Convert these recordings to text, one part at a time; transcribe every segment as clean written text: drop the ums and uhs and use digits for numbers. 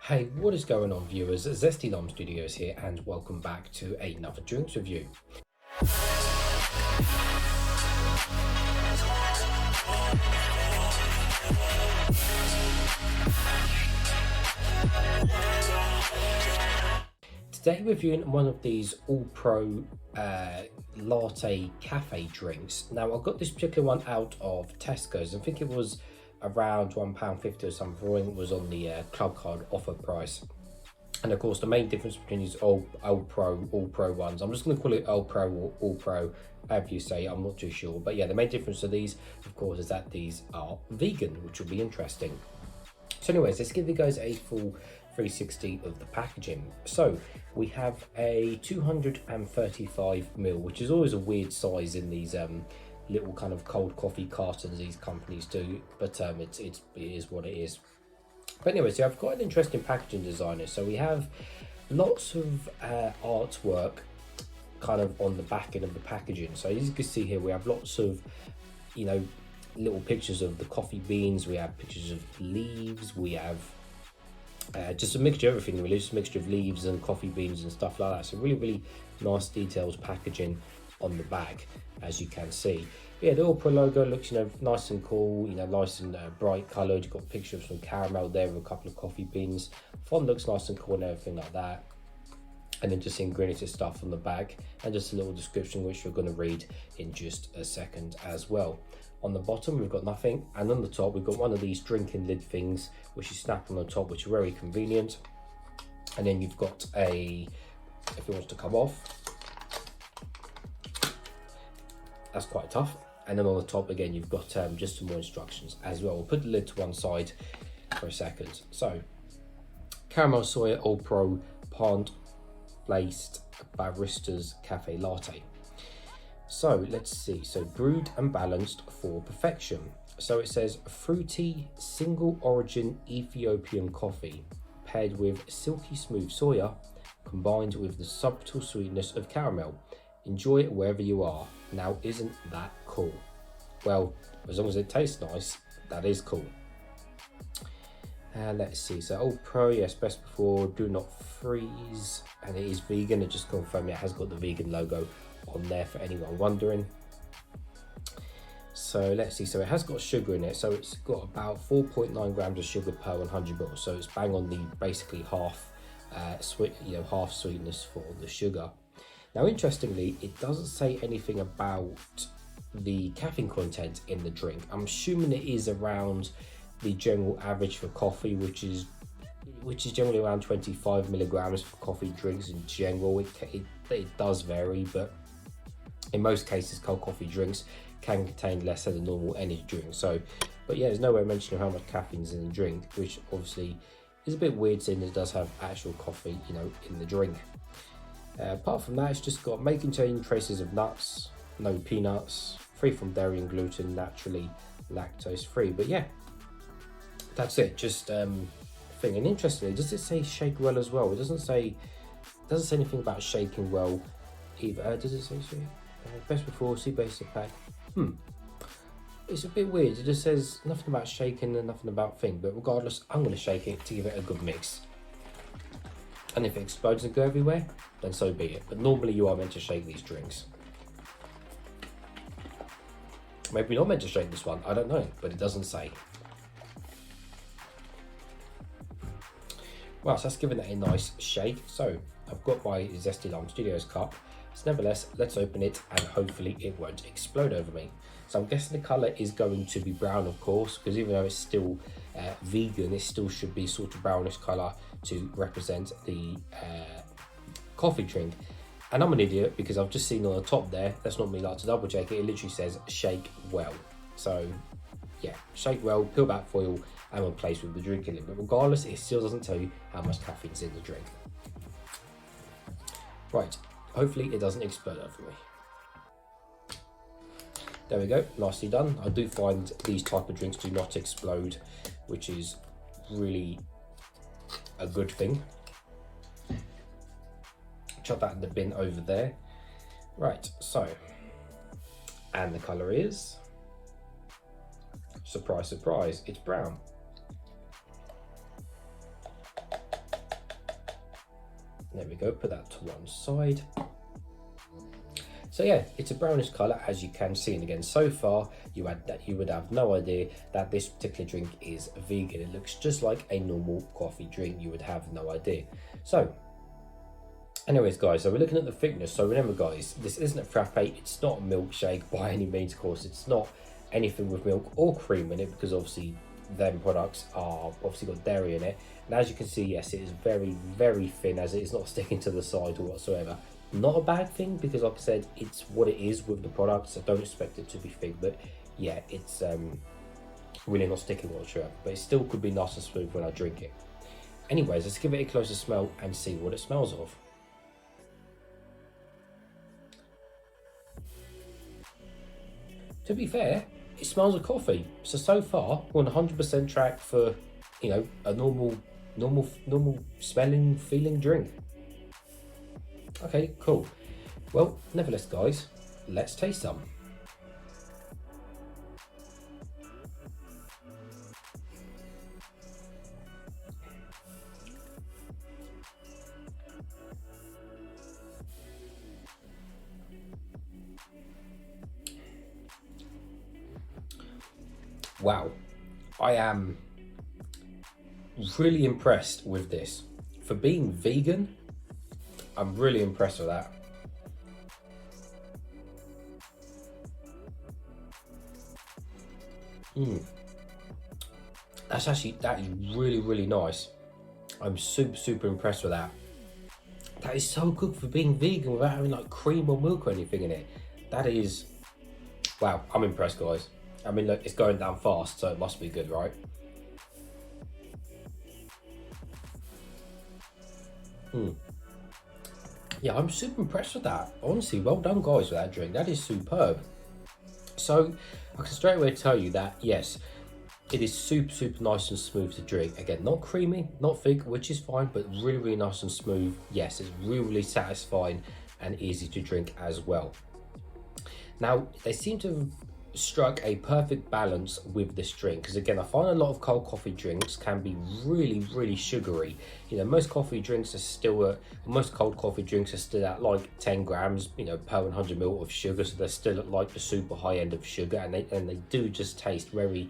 Hey, what is going on, viewers? Zesty Lime Studios here, and welcome back to another drinks review. Today reviewing one of these Alpro Latte Caffe drinks. Now I got this particular one out of Tesco's. I think it was around £1.50 or something. I think it was on the club card offer price. And of course the main difference between these Alpro ones, I'm just going to call it Alpro or Alpro, however you say, I'm not too sure. But yeah, the main difference to these, of course, is that these are vegan, which will be interesting. So anyways, let's give you guys a full 360 of the packaging. So we have a 235ml, which is always a weird size in these little kind of cold coffee cartons these companies do, but it is what it is. But anyway, so I've got an interesting packaging design here. So we have lots of artwork kind of on the back end of the packaging. So as you can see here, we have lots of, you know, little pictures of the coffee beans, we have pictures of leaves, we have just a mixture of everything really, just a mixture of leaves and coffee beans and stuff like that. So really nice detailed packaging on the back, as you can see. But yeah, the Alpro logo looks, you know, nice and cool, you know, nice and bright coloured. You've got pictures of some caramel there with a couple of coffee beans. Font looks nice and cool and everything like that. And then just ingredients stuff on the back, and just a little description which you're going to read in just a second as well. On the bottom we've got nothing, and on the top we've got one of these drinking lid things which you snap on the top, which are very convenient. And then you've got a, if it wants to come off, that's quite tough. And then on the top again you've got just some more instructions as well. We'll put the lid to one side for a second. So caramel soya Alpro plant placed barista's cafe latte. So let's see, so brewed and balanced for perfection. So it says fruity single origin Ethiopian coffee paired with silky smooth soya combined with the subtle sweetness of caramel. Enjoy it wherever you are. Now isn't that cool? Well, as long as it tastes nice, that is cool. Let's see, so Alpro, yes, best before, do not freeze, and it is vegan. It just confirmed it has got the vegan logo on there for anyone wondering. So let's see, so it has got sugar in it, so it's got about 4.9 grams of sugar per 100 ml, so it's bang on the basically half sweet, you know, half sweetness for the sugar. Now interestingly, it doesn't say anything about the caffeine content in the drink. I'm assuming it is around the general average for coffee, which is generally around 25 milligrams for coffee drinks in general. It does vary, but in most cases cold coffee drinks can contain less than a normal energy drink. So, but yeah, there's nowhere mentioning how much caffeine's in the drink, which obviously is a bit weird seeing it does have actual coffee, you know, in the drink. Apart from that, it's just got may contain traces of nuts, no peanuts, free from dairy and gluten, naturally lactose free. But yeah, that's it. Just thing. And interestingly, does it say shake well as well? It doesn't say anything about shaking well either. Does it say best before, see basic pack? It's a bit weird. It just says nothing about shaking and nothing about thing, but regardless, I'm going to shake it to give it a good mix. And if it explodes and go everywhere, then so be it. But normally you are meant to shake these drinks. Maybe you're not meant to shake this one, I don't know, but it doesn't say. Well, so that's given it a nice shake. So I've got my Zesty Lime Studios cup. So nevertheless, let's open it and hopefully it won't explode over me. So I'm guessing the colour is going to be brown, of course, because even though it's still vegan, it still should be sort of brownish colour to represent the coffee drink. And I'm an idiot because I've just seen on the top there, that's not me like to double check it, it literally says shake well. So yeah, shake well, peel back foil and replace with the drinking lid. But regardless, it still doesn't tell you how much caffeine's in the drink. Right, hopefully it doesn't explode over me. There we go, nicely done. I do find these type of drinks do not explode, which is really a good thing. Chuck that in the bin over there. Right, so, and the colour is, surprise, surprise, it's brown. There we go, put that to one side. So yeah, it's a brownish colour, as you can see, and again, so far you would have no idea that this particular drink is vegan. It looks just like a normal coffee drink. You would have no idea. So anyways guys, so we're looking at the thickness. So remember guys, this isn't a frappe, it's not a milkshake by any means. Of course, it's not anything with milk or cream in it, because obviously them products are obviously got dairy in it. And as you can see, yes, it is very, very thin, as it is not sticking to the side or whatsoever. Not a bad thing, because like I said, it's what it is with the products. I don't expect it to be thick, but yeah, it's really not sticking whatsoever, but it still could be nice and smooth when I drink it. Anyways, let's give it a closer smell and see what it smells of. To be fair, it smells of coffee. So far, we're on 100% track for, you know, a normal smelling, feeling drink. Okay, cool. Well, nevertheless, guys, let's taste some. Wow, I am really impressed with this. For being vegan, I'm really impressed with that. That is really, really nice. I'm super impressed with that. That is so good for being vegan without having like cream or milk or anything in it. That is, wow, I'm impressed guys. I mean, look, it's going down fast, so it must be good, right? Yeah, I'm super impressed with that. Honestly, well done guys with that drink. That is superb. So I can straight away tell you that yes, it is super nice and smooth to drink. Again, not creamy, not thick, which is fine, but really nice and smooth. Yes, it's really satisfying and easy to drink as well. Now, they seem to have struck a perfect balance with this drink, because again, I find a lot of cold coffee drinks can be really sugary. You know, most coffee drinks are still most cold coffee drinks are still at like 10 grams, you know, per 100 ml of sugar, so they're still at like the super high end of sugar, and they do just taste very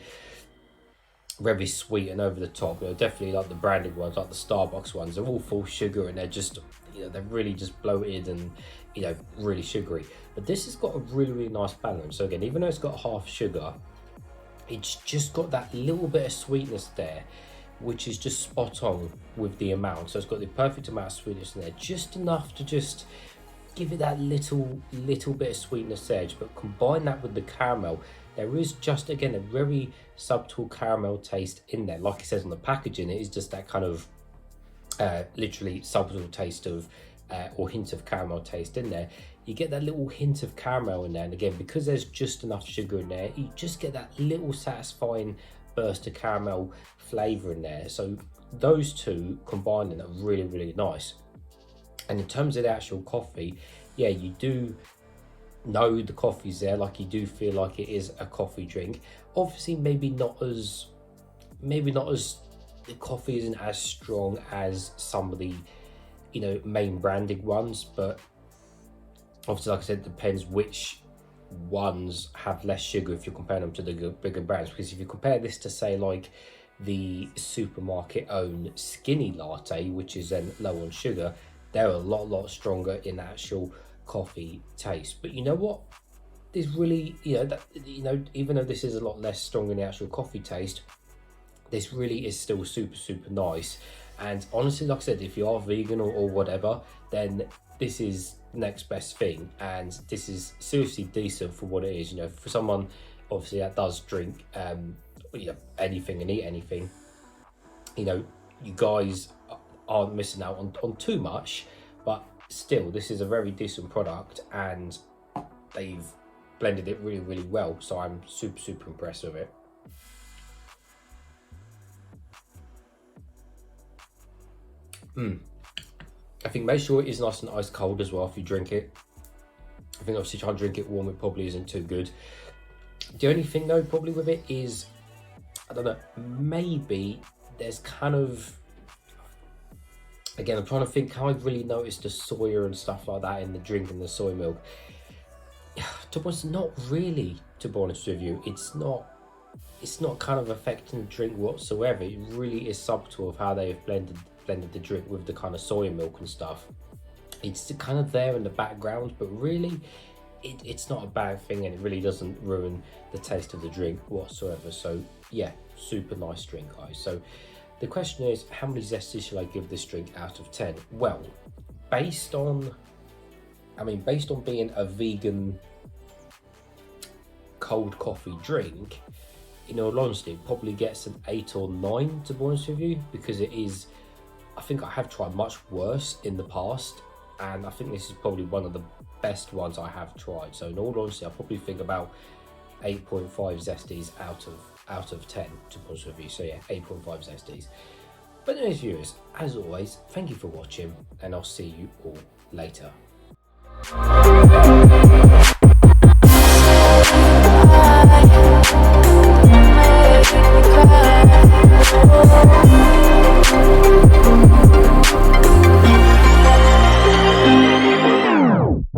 sweet and over the top. You know, definitely like the branded ones, like the Starbucks ones, they're all full sugar, and they're just, you know, they're really just bloated and, you know, really sugary. But this has got a really nice balance. So again, even though it's got half sugar, it's just got that little bit of sweetness there, which is just spot on with the amount. So it's got the perfect amount of sweetness in there, just enough to just give it that little bit of sweetness edge. But combine that with the caramel, there is just, again, a very subtle caramel taste in there. Like it says on the packaging, it is just that kind of literally subtle taste of or hint of caramel taste in there. You get that little hint of caramel in there, and again, because there's just enough sugar in there, you just get that little satisfying burst of caramel flavor in there. So those two combining are really nice. And in terms of the actual coffee, yeah, you do know the coffee's there, like you do feel like it is a coffee drink. Obviously, maybe not as the coffee isn't as strong as some of the, you know, main branded ones, but obviously, like I said, it depends which ones have less sugar if you're comparing them to the bigger brands. Because if you compare this to, say, like the supermarket own skinny latte, which is then low on sugar, they're a lot stronger in actual coffee taste. But you know what, this really, even though this is a lot less strong in the actual coffee taste, this really is still super nice. And honestly, like I said, if you are vegan or whatever, then this is next best thing, and this is seriously decent for what it is. You know, for someone obviously that does drink anything and eat anything, you know, you guys aren't missing out on too much. But still, this is a very decent product, and they've blended it really well. So I'm super impressed with it. I think make sure it is nice and ice cold as well if you drink it. I think obviously trying to drink it warm, it probably isn't too good. The only thing though probably with it is, I don't know, maybe there's kind of, Again, I'm trying to think, how I really noticed the soya and stuff like that in the drink and the soy milk. To be honest, not really, to be honest with you. It's not kind of affecting the drink whatsoever. It really is subtle of how they have blended the drink with the kind of soya milk and stuff. It's kind of there in the background, but really it's not a bad thing, and it really doesn't ruin the taste of the drink whatsoever. So yeah, super nice drink, guys. So the question is, how many zesties should I give this drink out of 10? Well, based on being a vegan cold coffee drink, in all honesty, it probably gets an 8 or 9, to be honest with you, because it is, I think I have tried much worse in the past, and I think this is probably one of the best ones I have tried. So in all honesty, I probably think about 8.5 zesties out of 10, to be honest with you. So yeah, 8.5 zesties. But anyways, viewers, as always, thank you for watching, and I'll see you all later.